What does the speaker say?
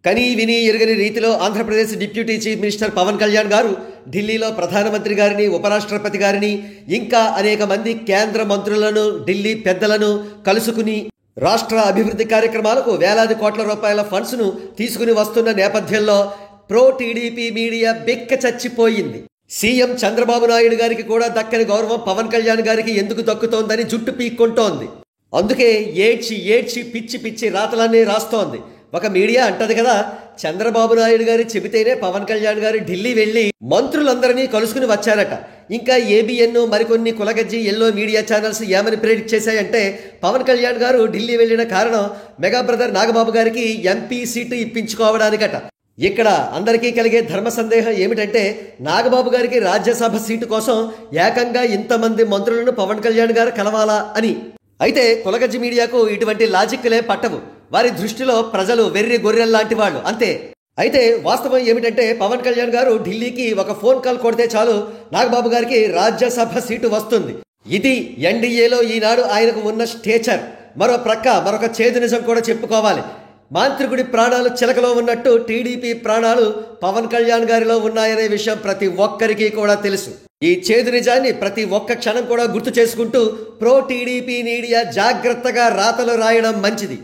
కనీ విని ఎరుగని రీతిలో Andhra Pradesh deputy chief minister Pawan Kalyan గారు ఢిల్లీలో ప్రధానమంత్రి గారిని, ఉపరాష్ట్రపతి గారిని, ఇంకా అనేక మంది కేంద్ర మంత్రులను, ఢిల్లీ పెద్దలను కలుసుకుని రాష్ట్ర అభివృద్ధి కార్యక్రమాలకు వేలాది కోట్ల రూపాయల ఫండ్స్ను తీసుకుని వస్తున్న నేపథ్యంలో ప్రో టీడీపీ మీడియా బెక్క చచ్చిపోయింది. సీఎం చంద్రబాబు నాయుడు గారికి కూడా దక్కని గౌరవం పవన్ కళ్యాణ్ గారికి ఎందుకు దక్కుతోందని జుట్టు పీక్కుంటోంది. అందుకే ఏడ్చి ఏడ్చి పిచ్చి పిచ్చి రాతలన్నీ రాస్తోంది. ఒక మీడియా అంటది కదా, చంద్రబాబు నాయుడు గారు చెబితేనే పవన్ కళ్యాణ్ గారు ఢిల్లీ వెళ్ళి మంత్రులందరినీ కలుసుకుని వచ్చారట. ఇంకా ఏబిఎన్, మరికొన్ని కులగజ్జి ఎల్లో మీడియా ఛానల్స్ ఏమని ప్రెడిక్ట్ చేశాయంటే, పవన్ కళ్యాణ్ గారు ఢిల్లీ వెళ్ళిన కారణం మెగా బ్రదర్ నాగబాబు గారికి ఎంపీ సీటు ఇప్పించుకోవడానికట. ఇక్కడ అందరికీ కలిగే ధర్మ సందేహం ఏమిటంటే, నాగబాబు గారికి రాజ్యసభ సీటు కోసం ఏకంగా ఇంతమంది మంత్రులను పవన్ కళ్యాణ్ గారు కలవాలా అని. అయితే కులగజ్జి మీడియాకు ఇటువంటి లాజిక్లే పట్టవు. వారి దృష్టిలో ప్రజలు వెర్రి గొర్రెల్లాంటి వాళ్ళు అంతే. అయితే వాస్తవం ఏమిటంటే, పవన్ కళ్యాణ్ గారు ఢిల్లీకి ఒక ఫోన్ కాల్ కొడితే చాలు, నాగబాబు గారికి రాజ్యసభ సీటు వస్తుంది. ఇది ఎన్డీఏలో ఈనాడు ఆయనకు ఉన్న స్టేచర్. మరొక చేదు నిజం కూడా చెప్పుకోవాలి. మాంత్రికుడి ప్రాణాలు చిలకలో ఉన్నట్టు టీడీపీ ప్రాణాలు పవన్ కళ్యాణ్ గారిలో ఉన్నాయనే విషయం ప్రతి ఒక్కరికి కూడా తెలుసు. ఈ చేదు నిజాన్ని ప్రతి ఒక్క క్షణం కూడా గుర్తు చేసుకుంటూ ప్రో టీడీపీ మీడియా జాగ్రత్తగా రాతలు రాయడం మంచిది.